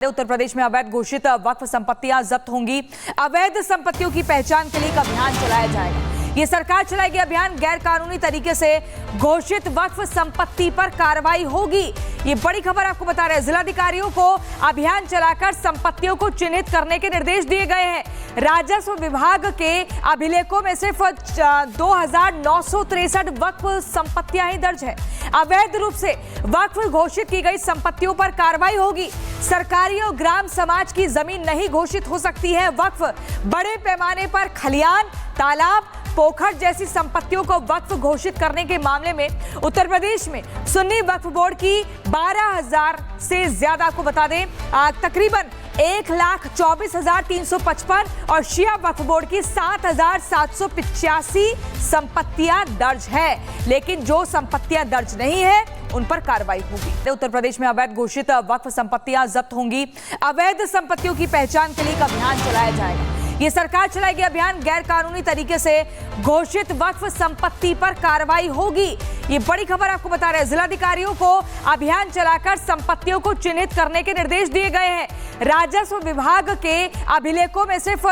उत्तर प्रदेश में अवैध घोषित वक्फ संपत्तियां जब्त होंगी। अवैध संपत्तियों की पहचान के लिए एक अभियान चलाया जाएगा। ये सरकार चलाएगी अभियान। गैर कानूनी तरीके से घोषित वक्फ संपत्ति पर कार्रवाई होगी। ये बड़ी खबर आपको बता रहे हैं। जिलाधिकारियों को अभियान चलाकर संपत्तियों को चिन्हित करने के निर्देश दिए गए हैं। राजस्व विभाग के अभिलेखों में सिर्फ 2963 वक्फ संपत्तियां ही दर्ज है। अवैध रूप से वक्फ घोषित की गई संपत्तियों पर कार्रवाई होगी। सरकारी और ग्राम समाज की जमीन नहीं घोषित हो सकती है वक्फ। बड़े पैमाने पर खलियान, तालाब, पोखर जैसी संपत्तियों को वक्फ घोषित करने के मामले में उत्तर प्रदेश में सुन्नी वक्फ बोर्ड की 12,000 से ज्यादा, आपको बता दें तकरीबन 1,24,355 और शिया वक्फ बोर्ड की 7,785 संपत्तियां दर्ज है। लेकिन जो संपत्तियां दर्ज नहीं है उन पर कार्रवाई होगी। उत्तर प्रदेश में अवैध घोषित वक्फ संपत्तियां जब्त होंगी। अवैध संपत्तियों की पहचान के लिए एक अभियान चलाया जाएगा। ये सरकार चलाएगी अभियान। गैर कानूनी तरीके से घोषित वक्फ संपत्ति पर कार्रवाई होगी। ये बड़ी खबर आपको बता रहे हैं। जिलाधिकारियों को अभियान चलाकर संपत्तियों को चिन्हित करने के निर्देश दिए गए हैं। राजस्व विभाग के अभिलेखों में सिर्फ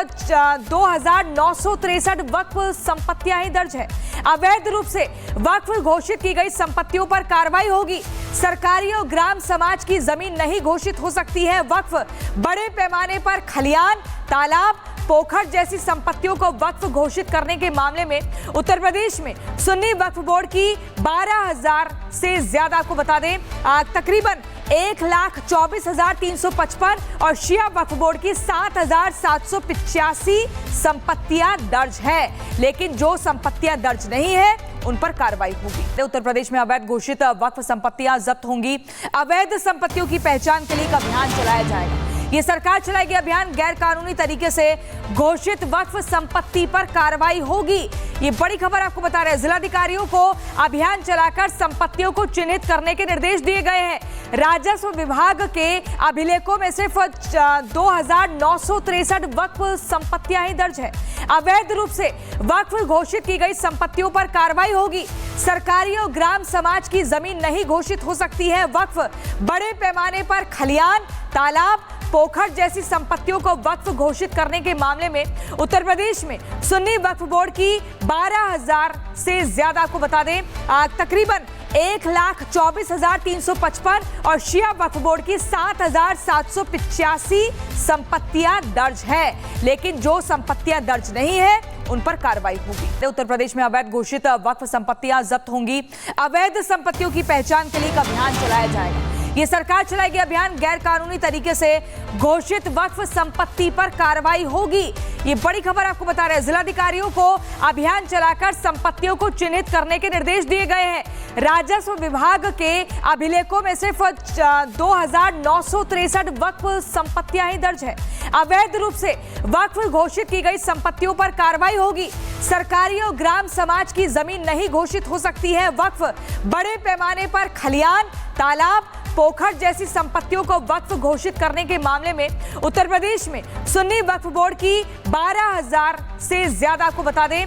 2,963 वक्फ संपत्तियां ही दर्ज है। अवैध रूप से वक्फ घोषित की गई संपत्तियों पर कार्रवाई होगी। सरकारी और ग्राम समाज की जमीन नहीं घोषित हो सकती है वक्फ। बड़े पैमाने पर खलियान, तालाब, पोखर जैसी संपत्तियों को वक्फ घोषित करने के मामले में उत्तर प्रदेश में सुन्नी वक्फ बोर्ड की 12,000 से ज्यादा, आपको बता दें तकरीबन 1,24,355 और शिया वक्फ बोर्ड की 7,785 संपत्तियां दर्ज है। लेकिन जो संपत्तियां दर्ज नहीं है उन पर कार्रवाई होगी। उत्तर प्रदेश में अवैध घोषित वक्फ संपत्तियां जब्त होंगी। अवैध संपत्तियों की पहचान के लिए एक अभियान चलाया जाएगा। ये सरकार चलाएगी अभियान। गैर कानूनी तरीके से घोषित वक्फ संपत्ति पर कार्रवाई होगी। ये बड़ी खबर आपको बता रहे हैं। जिलाधिकारियों को अभियान चलाकर संपत्तियों को चिन्हित करने के निर्देश दिए गए हैं। राजस्व विभाग के अभिलेखों में सिर्फ 2,963 वक्फ संपत्तियां ही दर्ज है। अवैध रूप से वक्फ घोषित की गई संपत्तियों पर कार्रवाई होगी। सरकारी और ग्राम समाज की जमीन नहीं घोषित हो सकती है वक्फ। बड़े पैमाने पर खलियान, तालाब, पोखर जैसी संपत्तियों को वक्फ घोषित करने के मामले में उत्तर प्रदेश में सुन्नी वक्फ बोर्ड की 12,000 से ज्यादा, आपको बता दें तकरीबन 1,24,355 और शिया वक्फ बोर्ड की 7,785 संपत्तियां दर्ज है। लेकिन जो संपत्तियां दर्ज नहीं है उन पर कार्रवाई होगी। उत्तर प्रदेश में अवैध घोषित वक्फ संपत्तियां जब्त होंगी। अवैध संपत्तियों की पहचान के लिए एक अभियान चलाया जाएगा। ये सरकार चलाएगी अभियान। गैर कानूनी तरीके से घोषित वक्फ संपत्ति पर कार्रवाई होगी। ये बड़ी खबर आपको बता रहे हैं। जिलाधिकारियों को अभियान चलाकर संपत्तियों को चिन्हित करने के निर्देश दिए गए हैं। राजस्व विभाग के अभिलेखों में सिर्फ 2,963 वक्फ संपत्तियां ही दर्ज है। अवैध रूप से वक्फ घोषित की गई संपत्तियों पर कार्रवाई होगी। सरकारी और ग्राम समाज की जमीन नहीं घोषित हो सकती है वक्फ। बड़े पैमाने पर खलियान, तालाब, पोखर जैसी संपत्तियों को वक्फ घोषित करने के मामले में उत्तर प्रदेश में सुन्नी वक्फ बोर्ड की 12,000 से ज्यादा, आपको बता दें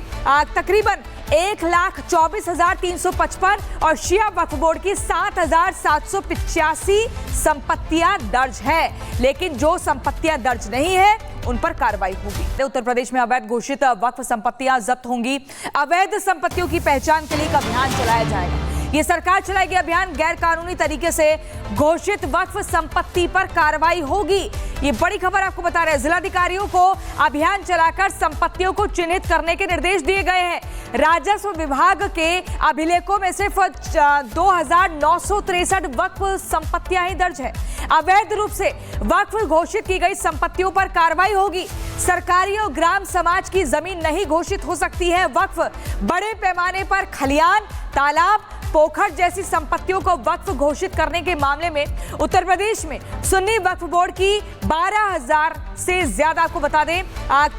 तकरीबन 1,24,355 और शिया वक्फ बोर्ड की 7,785 संपत्तियां दर्ज है। लेकिन जो संपत्तियां दर्ज नहीं है उन पर कार्रवाई होगी। उत्तर प्रदेश में अवैध घोषित वक्फ संपत्तियां जब्त होंगी। अवैध संपत्तियों की पहचान के लिए एक अभियान चलाया जाएगा। ये सरकार चलाएगी अभियान। गैर कानूनी तरीके से घोषित वक्फ संपत्ति पर कार्रवाई होगी। ये बड़ी खबर आपको बता रहे हैं। जिलाधिकारियों को अभियान चलाकर संपत्तियों को चिन्हित करने के निर्देश दिए गए हैं। राजस्व विभाग के अभिलेखों में सिर्फ 2,963 वक्फ संपत्तियां ही दर्ज है। अवैध रूप से वक्फ घोषित की गई संपत्तियों पर कार्रवाई होगी। सरकारी और ग्राम समाज की जमीन नहीं घोषित हो सकती है वक्फ। बड़े पैमाने पर खलियान, तालाब, पोखर जैसी संपत्तियों को वक्फ घोषित करने के मामले में उत्तर प्रदेश में सुन्नी वक्फ बोर्ड की 12,000 से ज्यादा, आपको बता दें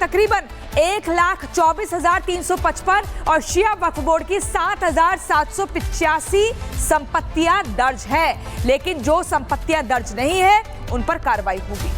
तकरीबन 1,24,355 और शिया वक्फ बोर्ड की 7,785 संपत्तियां दर्ज है। लेकिन जो संपत्तियां दर्ज नहीं है उन पर कार्रवाई होगी।